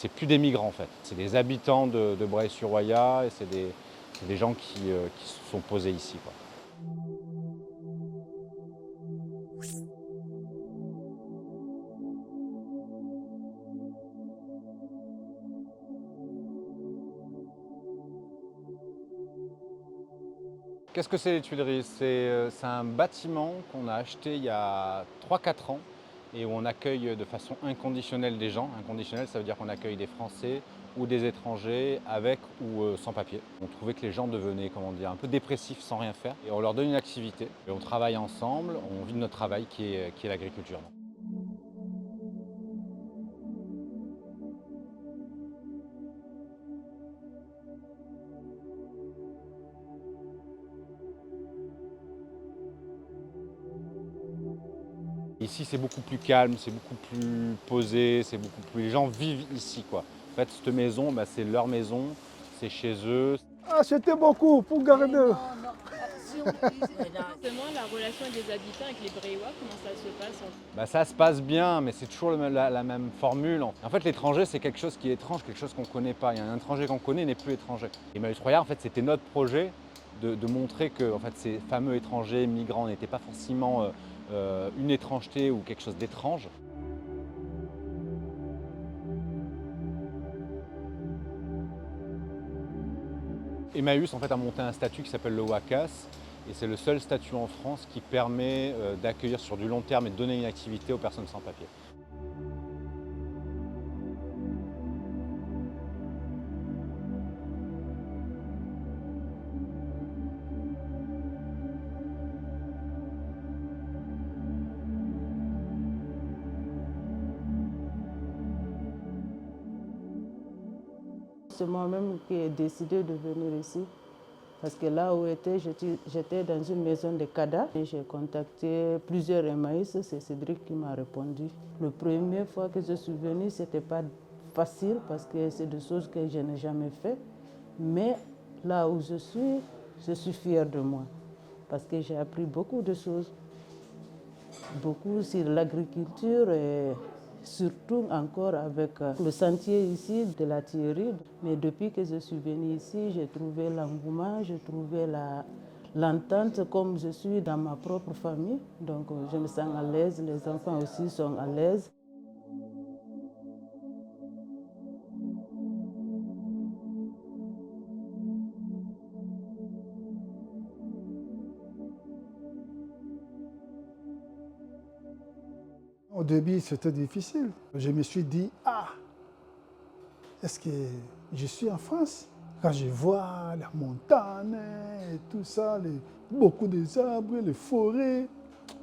c'est plus des migrants en fait. C'est des habitants de Breil-sur-Roya et c'est des gens qui se sont posés ici, quoi. Qu'est-ce que c'est les Tuileries? C'est un bâtiment qu'on a acheté il y a 3 4 ans et où on accueille de façon inconditionnelle des gens. Inconditionnel, ça veut dire qu'on accueille des Français ou des étrangers avec ou sans papier. On trouvait que les gens devenaient, comment dire, un peu dépressifs sans rien faire et on leur donne une activité. Et on travaille ensemble, on vit de notre travail qui est l'agriculture. Ici, c'est beaucoup plus calme, c'est beaucoup plus posé, c'est beaucoup plus. Les gens vivent ici, quoi. En fait, cette maison, bah, c'est leur maison, c'est chez eux. Achetez beaucoup pour garder. Justement, la relation des habitants avec les Bréois, comment ça se passe Bah, ça se passe bien, mais c'est toujours la même formule. En fait, l'étranger, c'est quelque chose qui est étrange, quelque chose qu'on ne connaît pas. Il y a un étranger qu'on connaît n'est plus étranger. Et Emmaüs Roya, en fait, c'était notre projet de montrer que en fait, ces fameux étrangers, migrants, n'étaient pas forcément une étrangeté ou quelque chose d'étrange. Emmaüs en fait, a monté un statut qui s'appelle le WACAS et c'est le seul statut en France qui permet d'accueillir sur du long terme et de donner une activité aux personnes sans papier. C'est moi-même qui ai décidé de venir ici. Parce que là où j'étais dans une maison de CADA. J'ai contacté plusieurs Emmaüs, c'est Cédric qui m'a répondu. La première fois que je suis venue, ce n'était pas facile parce que c'est des choses que je n'ai jamais fait. Mais là où je suis fière de moi. Parce que j'ai appris beaucoup de choses. Beaucoup sur l'agriculture et surtout encore avec le sentier ici de la Thierry. Mais depuis que je suis venue ici, j'ai trouvé l'engouement, j'ai trouvé l'entente comme je suis dans ma propre famille. Donc je me sens à l'aise, les enfants aussi sont à l'aise. Au début, c'était difficile. Je me suis dit, est-ce que je suis en France? Quand je vois la montagne et tout ça, beaucoup d'arbres, les forêts.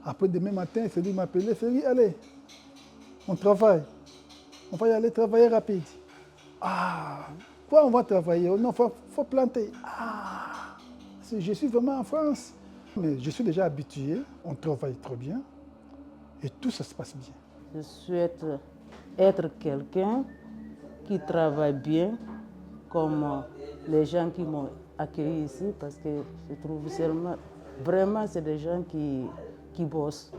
Après, demain matin, Félix m'appelait, Félix, allez, on travaille. On va y aller travailler rapide. Quoi on va travailler? Non, faut planter. Je suis vraiment en France. Mais je suis déjà habitué, on travaille très bien et tout ça se passe bien. Je souhaite être quelqu'un qui travaille bien, comme les gens qui m'ont accueilli ici, parce que je trouve vraiment c'est des gens qui bossent.